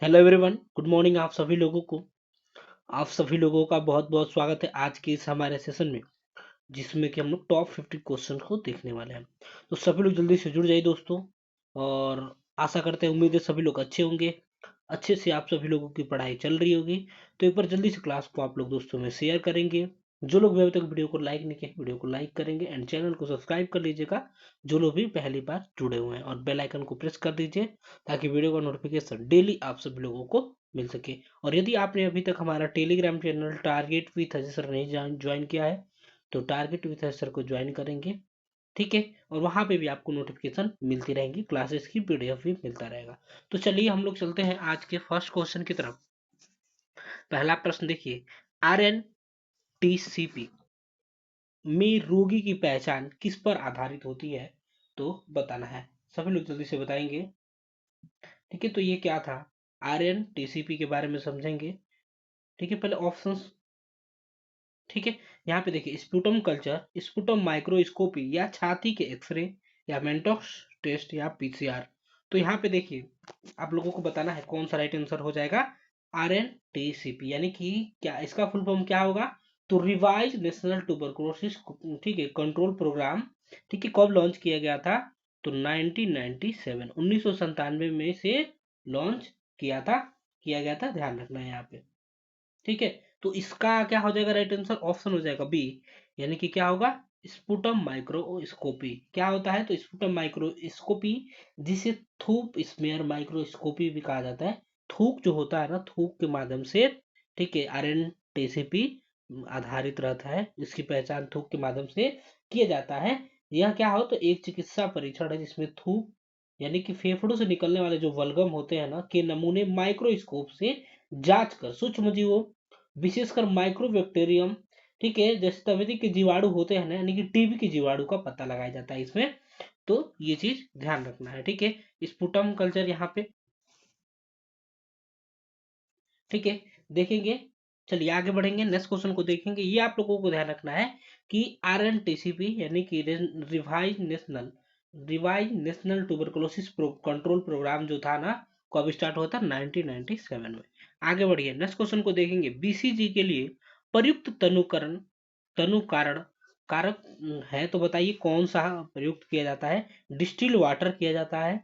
Hello everyone, good morning. आप सभी लोगों का बहुत बहुत स्वागत है आज के इस हमारे सेशन में, जिसमें कि हम लोग टॉप 50 क्वेश्चन को देखने वाले हैं। तो सभी लोग जल्दी से जुड़ जाइए दोस्तों। और आशा करते हैं, उम्मीद है सभी लोग अच्छे होंगे, अच्छे से आप सभी लोगों की पढ़ाई चल रही होगी। तो एक बार जल्दी से क्लास को आप लोग दोस्तों में शेयर करेंगे। जो लोग भी अभी तक वीडियो को लाइक नहीं किए, वीडियो को लाइक करेंगे एंड चैनल को सब्सक्राइब कर लीजिएगा, जो लोग भी पहली बार जुड़े हुए हैं, और बेल आइकन को प्रेस कर दीजिए ताकि वीडियो का नोटिफिकेशन डेली आप सभी लोगों को मिल सके। और यदि आपने अभी तक हमारा Telegram channel target with Ajay sir नहीं ज्वाइन किया है, तो टारगेट विथ अजय सर को ज्वाइन करेंगे, ठीक है। और वहां पे भी आपको नोटिफिकेशन मिलती रहेंगी, क्लासेस की पीडीएफ भी मिलता रहेगा। तो चलिए हम लोग चलते हैं आज के फर्स्ट क्वेश्चन की तरफ। पहला प्रश्न देखिए, आरएनटीसीपी में रोगी की पहचान किस पर आधारित होती है, तो बताना है। सभी लोग जल्दी से बताएंगे, ठीक है। तो ये क्या था, आरएनटीसीपी के बारे में समझेंगे, ठीक है। पहले ऑप्शंस, ठीक है। यहाँ पे देखिए, स्पुटम कल्चर, स्पुटम माइक्रोस्कोपी, या छाती के एक्सरे, या मेंटोक्स टेस्ट, या पीसीआर। तो यहाँ पे देखिए, आप लोगों को बताना है कौन सा राइट आंसर हो जाएगा। आरएनटीसीपी यानी कि क्या, इसका फुल फॉर्म क्या होगा, तो रिवाइज नेशनल ट्यूबरकुलोसिस, ठीक है, कंट्रोल प्रोग्राम, ठीक है। कब लॉन्च किया गया था, तो 1997 1997 में से लॉन्च किया गया था, ध्यान रखना है यहाँ पे, ठीक है। तो इसका क्या हो जाएगा, राइट आंसर ऑप्शन हो जाएगा बी, यानी कि क्या होगा, स्पुटम माइक्रोस्कोपी। क्या होता है, तो स्पुटम माइक्रोस्कोपी, जिसे थूक स्मेयर माइक्रोस्कोपी भी कहा जाता है। थूक जो होता है ना, थूक के माध्यम से, ठीक है, आरएनटीसीपी आधारित रहता है, इसकी पहचान थूक के माध्यम से किया जाता है। यह क्या हो, तो एक चिकित्सा परीक्षण है जिसमें थूक यानी कि फेफड़ों से निकलने वाले जो वल्गम होते हैं ना, के नमूने माइक्रोस्कोप से जांच कर सूक्ष्म जीवों, विशेषकर माइक्रोबैक्टीरियम, ठीक है, जैसे तपेदिक के जीवाणु होते हैं ना, यानी कि टीबी के जीवाणु का पता लगाया जाता है इसमें। तो ये चीज ध्यान रखना है, ठीक है। स्पुटम कल्चर यहाँ पे, ठीक है, देखेंगे। चलिए आगे बढ़ेंगे, नेक्स्ट क्वेश्चन को देखेंगे। ये आप लोगों को ध्यान रखना है कि आरएनटीसीपी यानी कि revise national tuberculosis control programme जो था ना, कब स्टार्ट हुआ था, 1997 में। आगे बढ़िए, नेक्स्ट क्वेश्चन को देखेंगे। बीसीजी के लिए प्रयुक्त तनु कारण कारक है, तो बताइए कौन सा प्रयुक्त किया जाता है। डिस्टिल वाटर किया जाता है,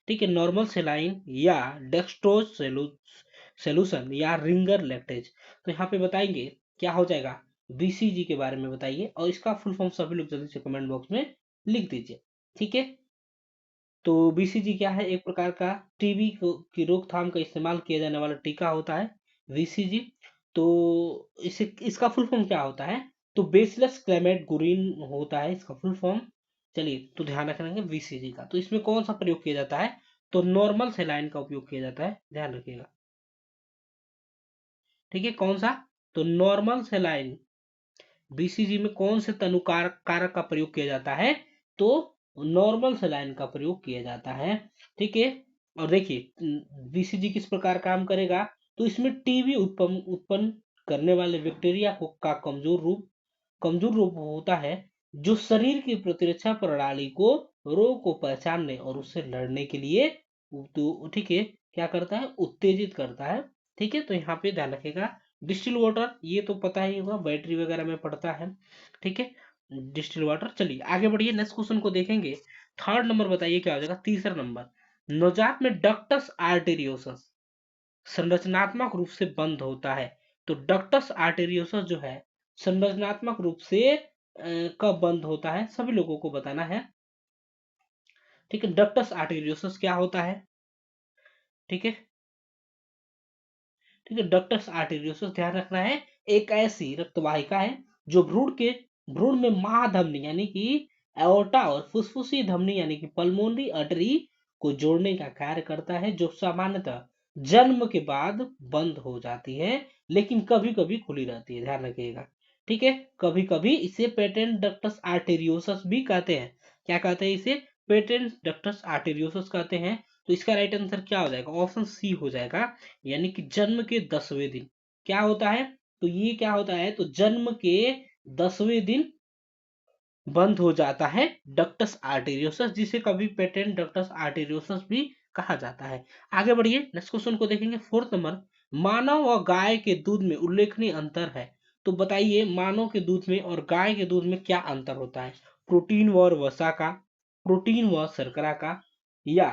ठीक है, नॉर्मल सेलाइन, या डेक्सट्रोज सोल्यूशन, या रिंगर लैक्टेज। तो यहाँ पे बताएंगे क्या हो जाएगा, बीसीजी के बारे में बताइए, और इसका फुल फॉर्म सभी लोग जल्दी से कमेंट बॉक्स में लिख दीजिए, ठीक है। तो बीसीजी क्या है, एक प्रकार का टीबी की रोकथाम का इस्तेमाल किया जाने वाला टीका होता है, बीसीजी। तो इसे इसका फुल फॉर्म क्या होता है, तो बेसिलस क्लेमेट गुरिन होता है इसका फुल फॉर्म। चलिए, तो ध्यान रखेंगे बीसीजी का, तो इसमें कौन सा प्रयोग किया जाता है, तो नॉर्मल सेलाइन का उपयोग किया जाता है, ध्यान रखिएगा, ठीक है। कौन सा, तो नॉर्मल सेलाइन। बीसीजी में कौन से तनुकार कारक का प्रयोग किया जाता है, तो नॉर्मल सेलाइन का प्रयोग किया जाता है, ठीक है। और देखिए, बीसीजी किस प्रकार काम करेगा, तो इसमें टीबी उत्पन्न करने वाले बैक्टीरिया को का कमजोर रूप होता है, जो शरीर की प्रतिरक्षा प्रणाली को, रोग को पहचानने और उससे लड़ने के लिए, तो ठीक है, क्या करता है, उत्तेजित करता है, ठीक है। तो यहाँ पे ध्यान रखेगा। डिस्टिल वाटर, ये तो पता ही होगा, बैटरी वगैरह में पड़ता है, ठीक है, डिस्टिल वाटर। चलिए आगे बढ़िए, नेक्स्ट क्वेश्चन को देखेंगे। थर्ड नंबर बताइए क्या हो जाएगा, तीसरा नंबर। नवजात में डक्टस आर्टेरियोसस संरचनात्मक रूप से बंद होता है, तो डक्टस आर्टेरियोसस जो है, संरचनात्मक रूप से कब बंद होता है, सभी लोगों को बताना है, ठीक है। डक्टस आर्टेरियोसस क्या होता है, ठीक है, ठीक है। डक्टस आर्टेरियोसस ध्यान रखना है, एक ऐसी रक्तवाहिका है जो भ्रूण में महाधमनी यानी कि एओर्टा और फुसफुसी धमनी यानी कि पल्मोनरी आर्टरी को जोड़ने का कार्य करता है, जो सामान्यतः जन्म के बाद बंद हो जाती है, लेकिन कभी कभी खुली रहती है, ध्यान रखिएगा, ठीक है। कभी कभी इसे पेटेंट डक्टस आर्टेरियोसस भी कहते हैं। क्या कहते हैं इसे, पेटेंट डक्टस आर्टेरियोसस कहते हैं। तो इसका राइट आंसर क्या हो जाएगा, ऑप्शन सी हो जाएगा, यानी कि जन्म के 10वें दिन क्या होता है, तो ये क्या होता है, तो जन्म के 10वें दिन बंद हो जाता है डक्टस आर्टेरियोसस, जिसे कभी पेटेंट डक्टस आर्टेरियोसस भी कहा जाता है। आगे बढ़िए, नेक्स्ट क्वेश्चन को देखेंगे। फोर्थ नंबर, मानव और गाय के दूध में उल्लेखनीय अंतर है। तो बताइए मानव के दूध में और गाय के दूध में क्या अंतर होता है? प्रोटीन व वसा का, प्रोटीन व शर्करा का, या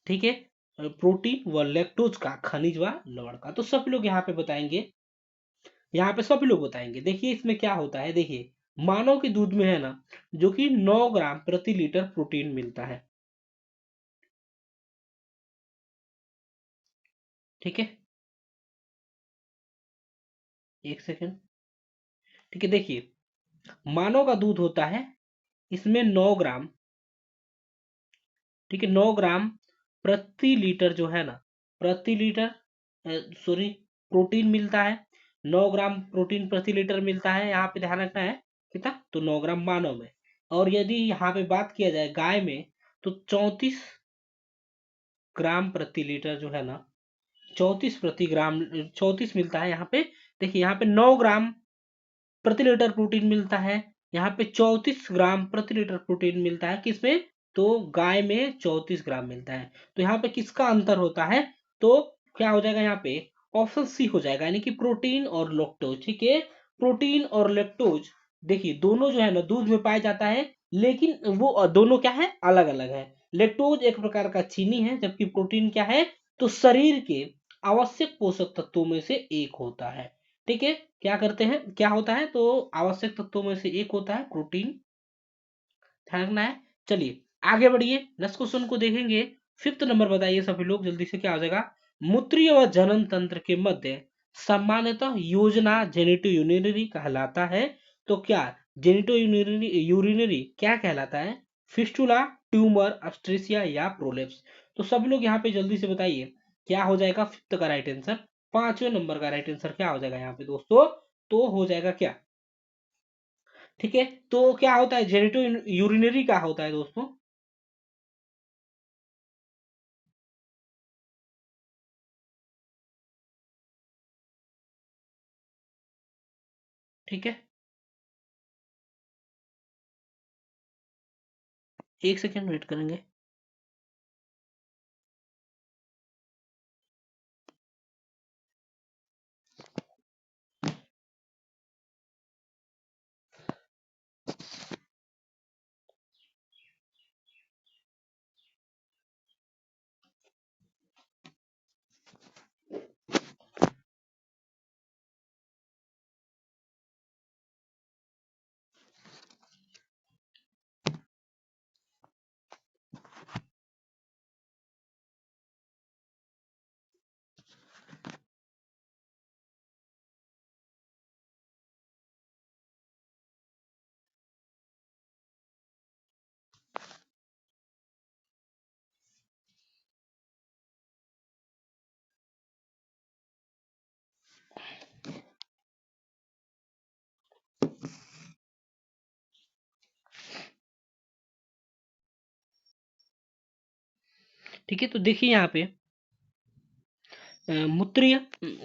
ठीक है प्रोटीन व लैक्टोज का, खनिज व लवण का। तो सब लोग यहाँ पे बताएंगे, यहाँ पे सभी लोग बताएंगे। देखिए इसमें क्या होता है, देखिए मानव के दूध में है ना, जो कि 9 ग्राम प्रति लीटर प्रोटीन मिलता है। ठीक है, एक सेकेंड। ठीक है, देखिए मानव का दूध होता है, इसमें 9 ग्राम, ठीक है 9 ग्राम प्रति लीटर जो है ना, प्रति लीटर सॉरी प्रोटीन मिलता है। 9 ग्राम प्रोटीन प्रति लीटर मिलता है, यहाँ पे ध्यान रखना है कितना, तो 9 ग्राम मानव में। और यदि यहाँ पे बात किया जाए गाय में, तो 34 ग्राम प्रति लीटर जो है ना, 34 मिलता है यहाँ पे। देखिए यहाँ पे 9 ग्राम प्रति लीटर प्रोटीन मिलता है, यहाँ पे 34 ग्राम प्रति लीटर प्रोटीन मिलता है। किसमें, तो गाय में 34 ग्राम मिलता है। तो यहाँ पे किसका अंतर होता है, तो क्या हो जाएगा यहाँ पे, ऑप्शन सी हो जाएगा, यानी कि प्रोटीन और लैक्टोज। ठीक है, प्रोटीन और लैक्टोज देखिए दोनों जो है ना दूध में पाया जाता है, लेकिन वो दोनों क्या है, अलग अलग है। लैक्टोज एक प्रकार का चीनी है, जबकि प्रोटीन क्या है, तो शरीर के आवश्यक पोषक तत्वों में से एक होता है। ठीक है, क्या करते हैं, क्या होता है, तो आवश्यक तत्वों में से एक होता है प्रोटीन, ध्यान रखना है। चलिए आगे बढ़िए, नेक्स्ट क्वेश्चन को देखेंगे। फिफ्थ नंबर बताइए सभी लोग जल्दी से, क्या हो जाएगा, मूत्रीय व जनन तंत्र के मध्य सामान्यतः योजना जेनिटो यूरिनरी कहलाता है। तो क्या जेनिटो यूरिनरी क्या कहलाता है, फिस्टुला, ट्यूमर, अस्ट्रेसिया या प्रोलेप्स। तो सब लोग यहाँ पे जल्दी से बताइए क्या हो जाएगा फिफ्थ का राइट आंसर, 5वें नंबर का राइट आंसर क्या हो जाएगा यहाँ पे दोस्तों, तो हो जाएगा क्या, ठीक है। तो क्या होता है, जेनिटो यूरिनरी क्या होता है दोस्तों, ठीक है, एक सेकेंड वेट करेंगे। ठीक है, तो देखिए यहाँ पे मूत्रीय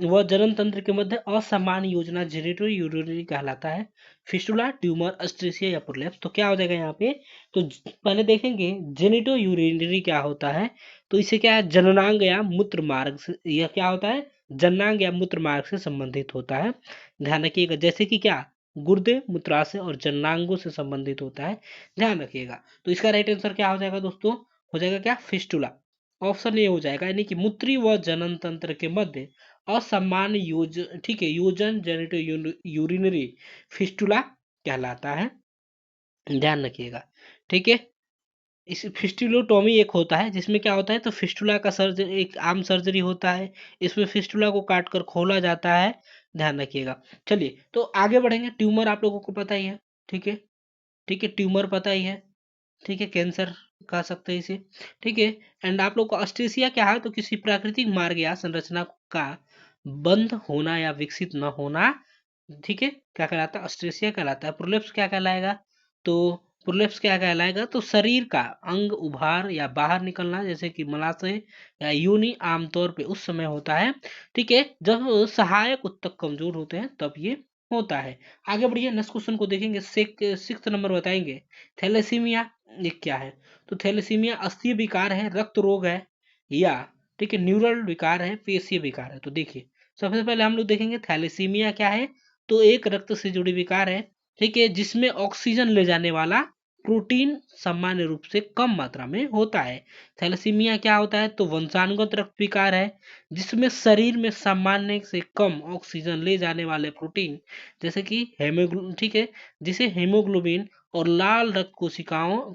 व जनन तंत्र के मध्य असामान्य योजना जेनिटो यूरिनरी कहलाता है, फिस्टुला, ट्यूमर, अस्ट्रेसिया या प्रोलेप्स। तो क्या हो जाएगा यहाँ पे, तो पहले देखेंगे जेनिटो यूरिनरी क्या होता है। तो इसे क्या है, जननांग या मूत्र मार्ग से, यह क्या होता है, जननांग या मूत्र मार्ग से संबंधित होता है। ध्यान रखिएगा, जैसे कि क्या, गुर्दे, मूत्राशय और जननांगों से संबंधित होता है, ध्यान रखिएगा। तो इसका राइट आंसर क्या हो जाएगा दोस्तों, हो जाएगा क्या, फिस्टुला। ऑप्शन ए हो जाएगा, यानी कि मूत्री व जनन तंत्र के मध्य असामान्य ठीक है योजन जेनिटो यूरिनरी फिस्टुला कहलाता है, ध्यान रखिएगा। ठीक है, इस फिस्टुलोटॉमी एक होता है जिसमें क्या होता है, तो फिस्टुला का सर्जरी एक आम सर्जरी होता है, इसमें फिस्टुला को काट कर खोला जाता है, ध्यान रखिएगा। चलिए तो आगे बढ़ेंगे। ट्यूमर आप लोगों को पता ही है, ठीक है, ठीक है ट्यूमर पता ही है, ठीक है, कैंसर कह सकते हैं इसे, ठीक है। एंड आप लोग को अस्टेसिया क्या है, तो किसी प्राकृतिक मार्ग या संरचना का बंद होना या विकसित न होना, ठीक है, क्या कहलाता है, अस्टेसिया कहलाता है। प्रोलेप्स क्या कहलाएगा, तो प्रोलेप्स क्या कहलाएगा, तो शरीर का अंग उभार या बाहर निकलना, जैसे कि मलाशय या यूनी, आमतौर पे उस समय होता है, ठीक है, जब सहायक ऊतक कमजोर होते हैं तब ये होता है। आगे बढ़िए, नेक्स्ट क्वेश्चन को देखेंगे। सिक्स नंबर बताएंगे, थैलेसीमिया ये क्या है। तो थैलेसीमिया अस्थीय विकार है, रक्त रोग है, या ठीक है न्यूरल विकार है, पेशीय विकार है। तो देखिए सबसे पहले हम लोग देखेंगे थैलेसीमिया क्या है। तो एक रक्त से जुड़ी विकार है, ठीक है, जिसमें ऑक्सीजन ले जाने वाला प्रोटीन सामान्य रूप से कम मात्रा में होता है। थैलेसीमिया क्या होता है, तो वंशानुगत रक्त विकार है जिसमें शरीर में सामान्य से कम ऑक्सीजन ले जाने वाले प्रोटीन जैसे कि हेमोग्लो ठीक है, जिसे हेमोग्लोबिन और लाल रक्त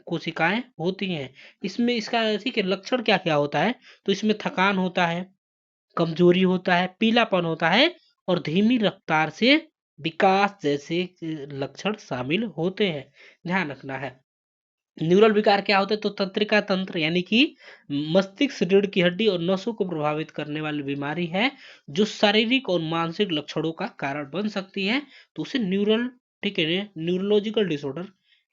कोशिकाएं होती हैं। इसमें इसका ठीक है लक्षण क्या क्या होता है, तो इसमें थकान होता है, कमजोरी होता है, पीलापन होता है और धीमी रफ्तार से विकास जैसे लक्षण शामिल होते हैं। ध्यान रखना है। न्यूरल विकार क्या होते हैं, तो तंत्रिका तंत्र यानी कि मस्तिष्क, रीढ़ की हड्डी और नसों को प्रभावित करने वाली बीमारी है जो शारीरिक और मानसिक लक्षणों का कारण बन सकती है। तो उसे न्यूरल ठीक है न्यूरोलॉजिकल डिसऑर्डर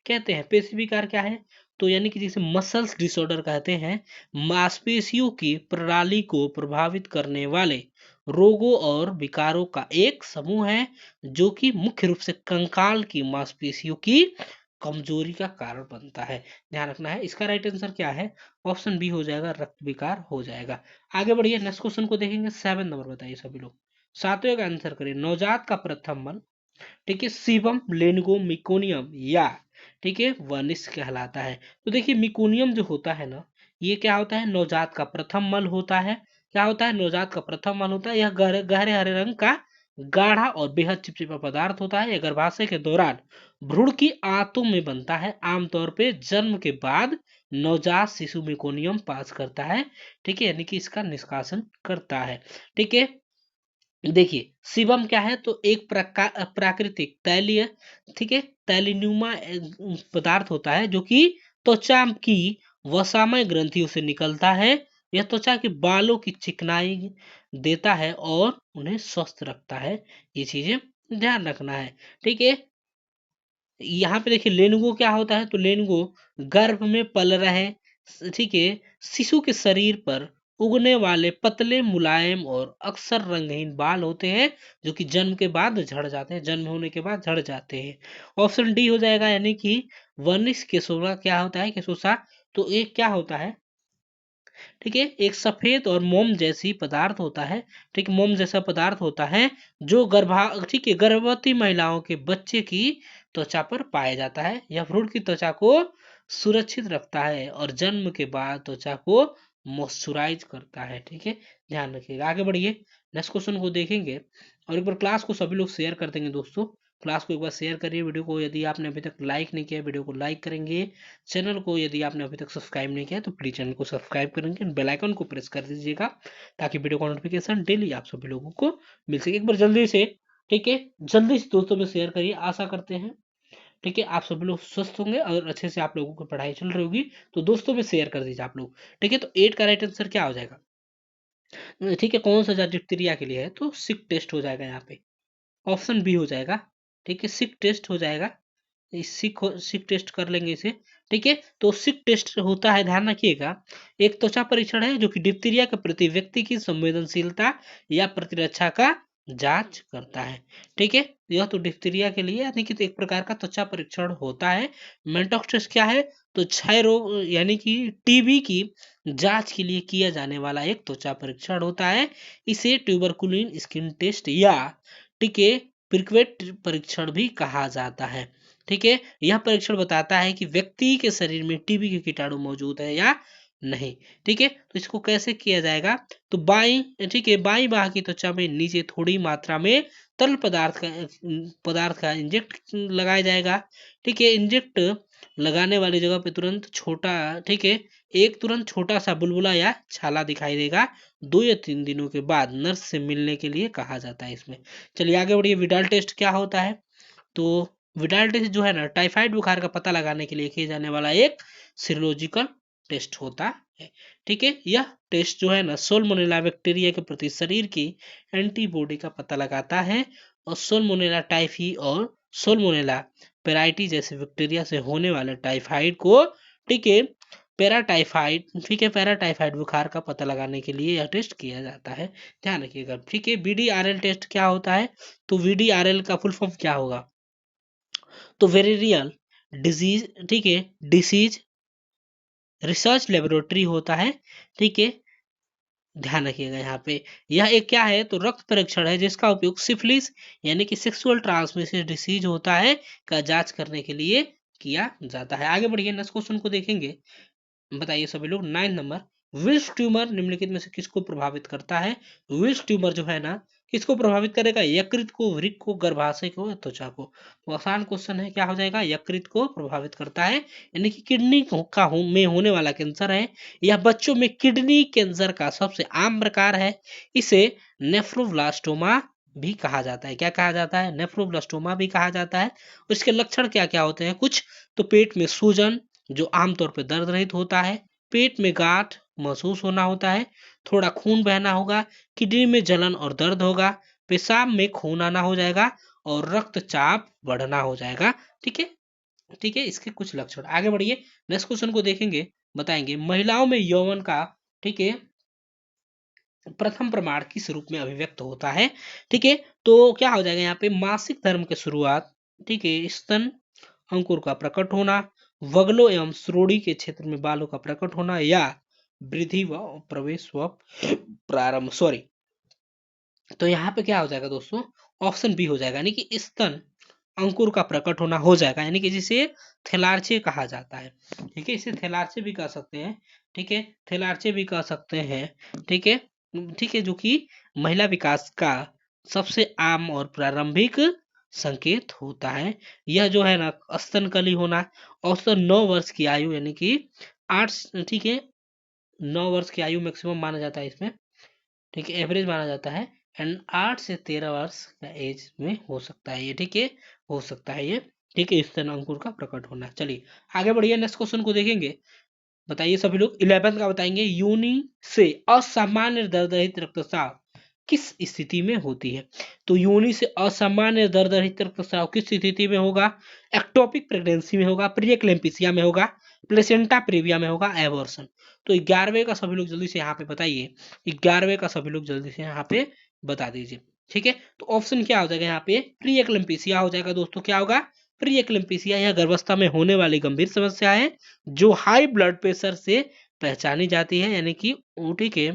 कहते हैं। पेशी विकार क्या है, तो यानी कि जिसे मसल्स डिसऑर्डर कहते हैं, मांसपेशियों की प्रणाली को प्रभावित करने वाले रोगों और विकारों का एक समूह है जो कि मुख्य रूप से कंकाल की मांसपेशियों की कमजोरी का कारण बनता है। ध्यान रखना है। इसका राइट आंसर क्या है, ऑप्शन बी हो जाएगा, रक्त विकार हो जाएगा। आगे बढ़िए, नेक्स्ट क्वेश्चन को देखेंगे। 7 नंबर बताइए सभी लोग, सातवें का आंसर करिए। नवजात का प्रथम मल ठीक है सीबम, लेनगो, मिकोनियम या ठीक है वनिस कहलाता है। तो देखिए मिकोनियम जो होता है ना, ये क्या होता है, नवजात का प्रथम मल होता है। क्या होता है, नवजात का प्रथम मल होता है। यह गहरे गहरे हरे रंग का गाढ़ा और बेहद चिपचिपा पदार्थ होता है। यह गर्भाशय के दौरान भ्रूण की आंतों में बनता है। आमतौर पे जन्म के बाद नवजात शिशु मेकोनियम पास करता है, ठीक है, यानी कि इसका निष्कासन करता है। ठीक है, देखिए सीबम क्या है, तो एक प्राकृतिक तैलीय ठीक है तैलीनुमा पदार्थ होता है जो कि त्वचा की वसामय ग्रंथियों से निकलता है। यह त्वचा के बालों की चिकनाई देता है और उन्हें स्वस्थ रखता है। ये चीजें ध्यान रखना है। ठीक है, यहाँ पे देखिए लेनगो क्या होता है, तो लेनगो गर्भ में पल रहे ठीक है शिशु के शरीर पर उगने वाले पतले, मुलायम और अक्सर रंगहीन बाल होते हैं जो कि जन्म के बाद झड़ जाते हैं, जन्म होने के बाद झड़ जाते हैं। ऑप्शन डी हो जाएगा, यानी कि वर्निश केसोरा क्या होता है, केसोसा। तो एक क्या होता है, ठीक है, एक सफेद और मोम जैसी पदार्थ होता है। ठीक, मोम जैसा पदार्थ होता है जो ठीक है गर्भवती महिलाओं के बच्चे की त्वचा पर पाया जाता है। यह भ्रूण की त्वचा को सुरक्षित रखता है और जन्म के बाद त्वचा को मॉइस्चराइज करता है। ठीक है, ध्यान रखिएगा। आगे बढ़िए, नेक्स्ट क्वेश्चन को देखेंगे और एक बार क्लास को सभी लोग शेयर कर देंगे दोस्तों। क्लास को एक बार शेयर करिए, वीडियो को यदि आपने अभी तक लाइक नहीं किया वीडियो को लाइक करेंगे। चैनल को यदि आपने अभी तक सब्सक्राइब नहीं किया तो प्लीज चैनल को सब्सक्राइब करेंगे, बेल आइकन को प्रेस कर दीजिएगा ताकि वीडियो का नोटिफिकेशन डेली आप सभी लोगों को मिल सके। एक बार जल्दी से ठीक है जल्दी से दोस्तों में शेयर करिए, आशा करते हैं ठीक है आप सभी लोग स्वस्थ होंगे और अच्छे से आप लोगों की पढ़ाई चल रही होगी। तो दोस्तों में शेयर कर दीजिए आप लोग। ठीक है, तो 8 का राइट आंसर क्या हो जाएगा, ठीक है, कौन सा डिप्थीरिया के लिए है, तो सिक टेस्ट हो जाएगा यहाँ पे, ऑप्शन बी हो जाएगा। ठीक है, सिक टेस्ट हो जाएगा। सिक टेस्ट कर लेंगे इसे। ठीक है, तो सिक टेस्ट होता है, ध्यान रखिएगा, एक त्वचा परीक्षण है जो कि डिप्थीरिया के प्रति व्यक्ति की संवेदनशीलता या प्रतिरक्षा का जांच करता है। ठीक है, यह तो डिप्थीरिया के लिए यानी कि तो एक प्रकार का त्वचा परीक्षण होता है। मेंटॉक्स टेस्ट क्या है, तो क्षय रोग यानी कि टीबी की जांच के लिए किया जाने वाला एक त्वचा परीक्षण होता है। इसे ट्यूबरकुलिन स्किन टेस्ट या ठीक है प्रिक्वेट परीक्षण भी कहा जाता है। ठीक है, यह परीक्षण बताता है कि व्यक्ति के शरीर में टीबी के कीटाणु मौजूद है या नहीं। ठीक है, तो इसको कैसे किया जाएगा, तो ठीक है बाई बाह की त्वचा में नीचे थोड़ी मात्रा में तरल पदार्थ का इंजेक्ट लगाया जाएगा। ठीक है, इंजेक्ट लगाने वाली जगह पे तुरंत छोटा ठीक है एक तुरंत छोटा सा बुलबुला या छाला दिखाई देगा। 2 या 3 दिनों के बाद नर्स से मिलने के लिए कहा जाता है इसमें। चलिए आगे बढ़िए, विडाल टेस्ट क्या होता है, तो विडाल टेस्ट जो है ना टाइफाइड बुखार का पता लगाने के लिए किया जाने वाला एक सीरोलॉजिकल टेस्ट होता है। ठीक है, यह टेस्ट जो है ना सोलमोनेला बैक्टीरिया के प्रति शरीर की एंटीबॉडी का पता लगाता है और सोलमोनेला टाइफी और सोलमोनेला पेराइटी जैसे बैक्टीरिया से होने वाले टाइफाइड को ठीक है पैराटाइफाइड बुखार का पता लगाने के लिए यह टेस्ट किया जाता है। ध्यान रखिएगा। ठीक है, बीडीआरएल टेस्ट क्या होता है, तो वीडीआरएल का फुल फॉर्म क्या होगा, तो वेरिरियल डिजीज ठीक है डिसीज रिसर्च लेबोरेटरी होता है। ठीक है, ध्यान रखिएगा यहाँ पे, यह एक क्या है तो रक्त परीक्षण है जिसका उपयोग सिफिलिस यानी कि सेक्सुअल ट्रांसमिशन डिसीज होता है का जांच करने के लिए किया जाता है। आगे बढ़िए, नेक्स्ट क्वेश्चन को देखेंगे। बताइए सभी लोग, 9 नंबर, विल्स ट्यूमर निम्नलिखित में से किसको प्रभावित करता है? विल्स ट्यूमर जो है ना, किसको प्रभावित करेगा? यकृत को, वृक्क को, गर्भाशय को, या त्वचा को। तो आसान क्वेश्चन है, क्या हो जाएगा? यकृत को प्रभावित करता है, यानी कि किडनी में होने वाला कैंसर है। यह बच्चों में किडनी कैंसर का सबसे आम प्रकार है। इसे नेफ्रोब्लास्टोमा भी कहा जाता है। क्या कहा जाता है? नेफ्रोब्लास्टोमा भी कहा जाता है। उसके लक्षण क्या क्या होते हैं कुछ? तो पेट में सूजन जो आमतौर पर दर्द रहित होता है, पेट में गांठ महसूस होना होता है, थोड़ा खून बहना होगा, किडनी में जलन और दर्द होगा, पेशाब में खून आना हो जाएगा और रक्तचाप बढ़ना हो जाएगा। ठीक है, ठीक है, इसके कुछ लक्षण। आगे बढ़िए, नेक्स्ट क्वेश्चन को देखेंगे। बताएंगे महिलाओं में यौवन का, ठीक है, प्रथम प्रमाण किस रूप में अभिव्यक्त होता है? ठीक है, तो क्या हो जाएगा यहाँ पे? मासिक धर्म की शुरुआत, ठीक है, स्तन अंकुर का प्रकट होना, वगलों एवं श्रोणि के क्षेत्र में बालों का प्रकट होना, या वृद्धि व प्रवेश व प्रारंभ, सॉरी, तो यहाँ पे क्या हो जाएगा दोस्तों? ऑप्शन बी हो जाएगा, यानी कि स्तन अंकुर का प्रकट होना हो जाएगा, यानी कि जिसे थैलार्चे कहा जाता है। ठीक है, इसे थैलार्चे भी कह सकते हैं। ठीक है, थैलार्चे भी कह सकते हैं। ठीक है, ठीक है, जो कि महिला विकास का सबसे आम और प्रारंभिक संकेत होता है। यह जो है ना, स्तनकली होना, औसतन 9 वर्ष की आयु, यानी कि 8, ठीक है, 9 वर्ष की आयु मैक्सिमम माना जाता है इसमें। ठीक है, एवरेज माना जाता है। एंड 8 से 13 वर्ष का एज में हो सकता है ये। ठीक है, हो सकता है ये। ठीक है, स्तन अंकुर का प्रकट होना। चलिए आगे बढ़िए, नेक्स्ट क्वेश्चन को देखेंगे। बताइए सभी लोग, 11 का बताएंगे। यूनि से असामान्य दर्द रहित रक्तस्राव किस स्थिति में होती है? तो योनि से असामान्य दर्द रहित रक्तस्राव किस स्थिति में होगा? एक्टोपिक प्रेगनेंसी में होगा, प्रिएक्लेम्पिसिया में होगा, प्लेसेंटा प्रेविया में होगा, एबॉर्शन। तो 11वें का सभी लोग जल्दी से यहाँ पे बताइए। 11वें का सभी लोग जल्दी से यहाँ पे बता दीजिए। ठीक है, तो ऑप्शन क्या हो जाएगा यहाँ पे? प्रिएक्लेम्पिसिया हो जाएगा दोस्तों। क्या होगा? प्रिएक्लेम्पिसिया। यह गर्भावस्था में होने वाली गंभीर समस्या है जो हाई ब्लड प्रेशर से पहचानी जाती है, यानी कि ऊटी के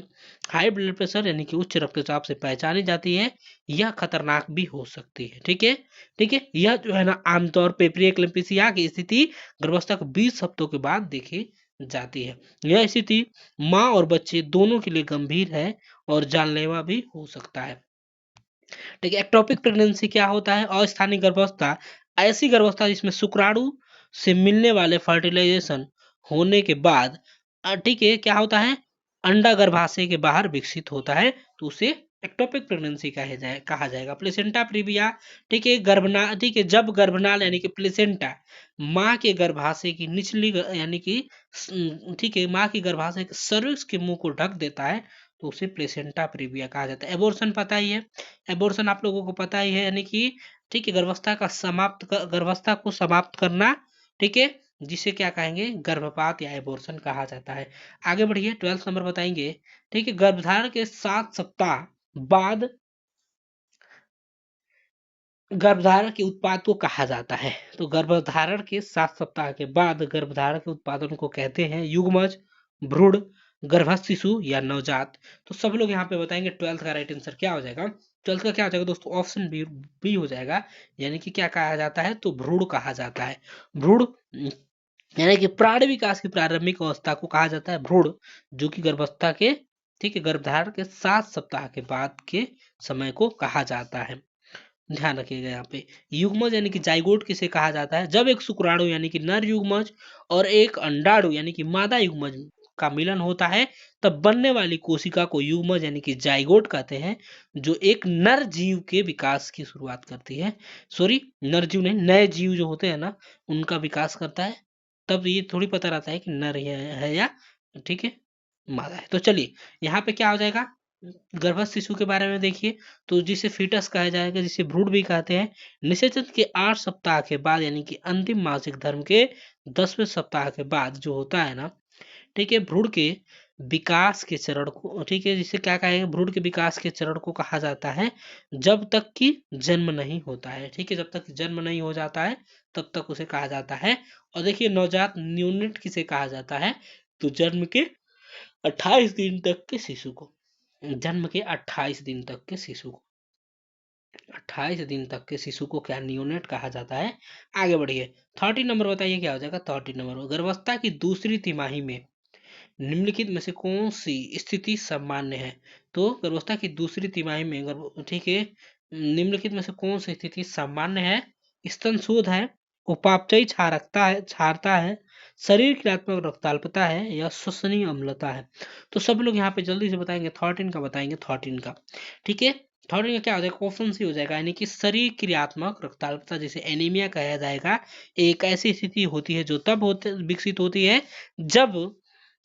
हाई ब्लड प्रेशर यानी कि उच्च रक्तचाप से पहचानी जाती है। यह खतरनाक भी हो सकती है। ठीक है, ठीक है, यह जो है ना, आमतौर पे प्रिएक्लेम्पिसिया की स्थिति गर्भावस्था के 20 हफ्तों के बाद देखी जाती है। यह स्थिति माँ और बच्चे दोनों के लिए गंभीर है और जानलेवा भी हो सकता है। ठीक है, एक्टोपिक प्रेगनेंसी क्या होता है? अस्थायी गर्भावस्था, ऐसी गर्भावस्था जिसमें शुक्राणु से मिलने वाले फर्टिलाइजेशन होने के बाद, ठीक है, क्या होता है? अंडा गर्भाशय के बाहर विकसित होता है, तो उसे एक्टोपिक प्रेगनेंसी कहा जाएगा। प्लेसेंटा प्रीविया, ठीक है, गर्भनाल, ठीक है, जब गर्भनाल यानी कि प्लेसेंटा माँ के गर्भाशय की निचली यानी कि ठीक है, माँ की गर्भाशय के सर्विक्स के मुंह को ढक देता है, तो उसे प्लेसेंटा प्रीविया कहा जाता है। एबॉर्शन पता ही है, एबॉर्शन आप लोगों को पता ही है, यानी कि ठीक है, गर्भावस्था को समाप्त करना। ठीक है, जिसे क्या कहेंगे? गर्भपात या एबॉर्शन कहा जाता है। आगे बढ़िए, 12 नंबर बताएंगे। ठीक है, गर्भधारण के 7 सप्ताह बाद गर्भधारण के उत्पाद को कहा जाता है। तो गर्भधारण के 7 सप्ताह के बाद गर्भधारण के उत्पादन को कहते हैं युग्मज, भ्रूण, गर्भस्थ शिशु या नवजात। तो सब लोग यहाँ पे बताएंगे 12th का राइट आंसर क्या हो जाएगा। 12th का क्या हो जाएगा दोस्तों? ऑप्शन बी हो जाएगा, यानी कि क्या कहा जाता है? तो भ्रूण कहा जाता है। भ्रूण यानी कि प्राण विकास की प्रारंभिक अवस्था को कहा जाता है भ्रूण, जो कि गर्भावस्था के, ठीक है, गर्भधारण के 7 सप्ताह के बाद के समय को कहा जाता है। ध्यान रखिएगा यहाँ पे। युग्मज यानी कि जाइगोट किसे कहा जाता है? जब एक शुक्राणु यानी कि नर युग्मज और एक अंडाणु यानी कि मादा युग्मज का मिलन होता है, तब बनने वाली कोशिका को युग्मज यानी कि जाइगोट कहते हैं, जो एक नर जीव के विकास की शुरुआत करती है। सॉरी, नर जीव नहीं, नए जीव जो होते हैं ना, उनका विकास करता है। तब ये थोड़ी पता रहता है कि नर है या, ठीक है, मादा है। तो चलिए यहाँ पे क्या हो जाएगा? गर्भस्थ शिशु के बारे में देखिए, तो जिसे फीटस कहा जाएगा, जिसे भ्रूण भी कहते हैं। निषेचन के 8 सप्ताह के बाद, यानी कि अंतिम मासिक धर्म के 10वें सप्ताह के बाद जो होता है ना, ठीक है, भ्रूण के विकास के चरण को, ठीक है, जिसे क्या कहेंगे? भ्रूण के विकास के चरण को कहा जाता है जब तक कि जन्म नहीं होता है। ठीक है, जब तक जन्म नहीं हो जाता है तब तक उसे कहा जाता है। और देखिए, नवजात न्यूनेट किसे कहा जाता है? तो जन्म के 28 दिन तक के शिशु को। जन्म के 28 दिन तक के शिशु को, 28 दिन तक के शिशु को क्या नियोनेट कहा जाता है। आगे बढ़िए, 13 नंबर बताइए क्या हो जाएगा। 13 नंबर, गर्भावस्था की दूसरी तिमाही में निम्नलिखित में से कौन सी स्थिति सामान्य है। तो गर्भावस्था की दूसरी तिमाही में ठीक है, निम्नलिखित में से कौन सी स्थिति सामान्य है। स्तन शोथ है, उपापचयी क्षारता है, शरीर क्रियात्मक रक्ताल्पता है, या श्वसनीय अम्लता है। तो सब लोग यहाँ पे जल्दी से बताएंगे, 13 का बताएंगे, 13 का। ठीक है, 13 का क्या हो जाएगा, ऑप्शन सी हो जाएगा, यानी कि शरीर क्रियात्मक रक्ताल्पता जिसे एनीमिया कहा जाएगा, एक ऐसी स्थिति होती है जो तब विकसित होती है जब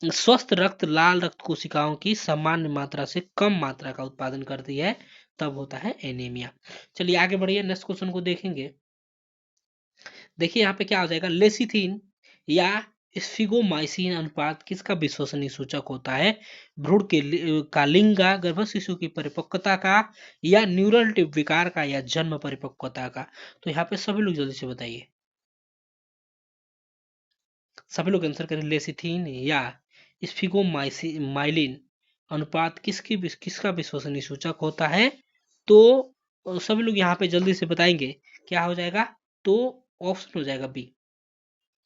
स्वस्थ रक्त लाल रक्त कोशिकाओं की सामान्य मात्रा से कम मात्रा का उत्पादन करती है, तब होता है एनीमिया। चलिए आगे बढ़िए, नेक्स्ट क्वेश्चन को देखेंगे। देखिए यहाँ पे क्या हो जाएगा, लेसिथिन या स्फिगोमाइसिन अनुपात किसका विश्वसनीय सूचक होता है। भ्रूण का लिंग का, गर्भ शिशु की परिपक्वता का, या न्यूरल टिप विकार का, या जन्म परिपक्वता का। तो यहाँ पे सभी लोग जल्दी से बताइए, सभी लोग आंसर करें। लेसिथिन या स्फिगोमाइलिन अनुपात किसका विश्वसनीय सूचक होता है। तो सभी लोग यहाँ पे जल्दी से बताएंगे क्या हो जाएगा। तो ऑप्शन हो जाएगा बी।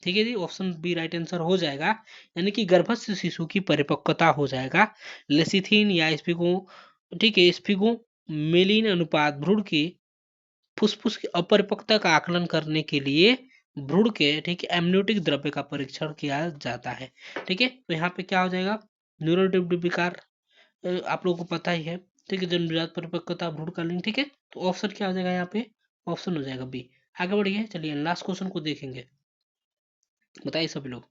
ठीक है जी, ऑप्शन बी राइट आंसर हो जाएगा, यानी कि गर्भस्थ शिशु की परिपक्वता हो जाएगा। लेसिथिन या स्फिगो, ठीक है, स्फिगो मेलिन अनुपात भ्रूण की फुसफुस की अपरिपक्वता का आकलन करने के लिए भ्रूण के, ठीक है, एमनियोटिक द्रव्य का परीक्षण किया जाता है। ठीक है, तो यहाँ पे क्या हो जाएगा, न्यूरोटिप विकार, आप लोगों को पता ही है। ठीक है, जन्मजात परिपक्वता भ्रूण का लिंग। ठीक है, तो ऑप्शन क्या हो जाएगा यहाँ पे, ऑप्शन हो जाएगा बी। आगे बढ़िए, चलिए लास्ट क्वेश्चन को देखेंगे, बताइए सभी लोग।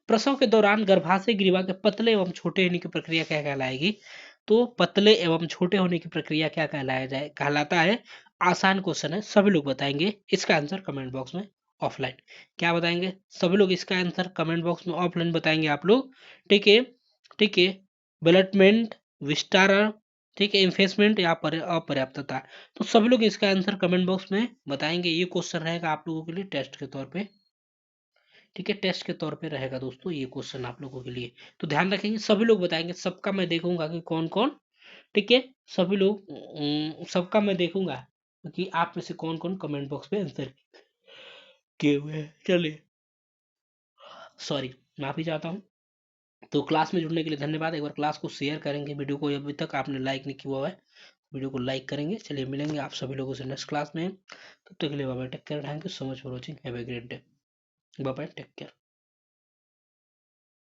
प्रसव के दौरान गर्भाशय ग्रीवा के पतले एवं छोटे होने की प्रक्रिया क्या कहलाएगी। तो पतले एवं छोटे होने की प्रक्रिया क्या कहलाता है। आसान क्वेश्चन है, सभी लोग बताएंगे इसका आंसर कमेंट बॉक्स में ऑफलाइन। क्या बताएंगे सभी लोग, इसका आंसर कमेंट बॉक्स में ऑफलाइन बताएंगे आप लोग। ठीक है, ठीक है, डेवलपमेंट, विस्तारण, ठीक है, इन्वेस्टमेंट या अपर्याप्तता। तो सभी लोग इसका आंसर कमेंट बॉक्स में बताएंगे। ये क्वेश्चन रहेगा आप लोगों के लिए टेस्ट के तौर पे। ठीक है, टेस्ट के तौर पे रहेगा दोस्तों ये क्वेश्चन आप लोगों के लिए। तो ध्यान रखेंगे, सभी लोग बताएंगे, सबका मैं देखूंगा कि कौन कौन, ठीक है, सभी लोग सबका मैं देखूंगा कि आप में से कौन कौन कमेंट बॉक्स पे आंसर किए हुए हैं। चलिए, सॉरी, माफी चाहता हूँ। तो क्लास में जुड़ने के लिए धन्यवाद। एक बार क्लास को शेयर करेंगे, वीडियो को अभी तक आपने लाइक नहीं किया हुआ है, वीडियो को लाइक करेंगे। चलिए मिलेंगे आप सभी लोगों से नेक्स्ट क्लास में, तब तक के लिए bye bye, take care, thank you so much for watching, have a great day, bye bye, take care.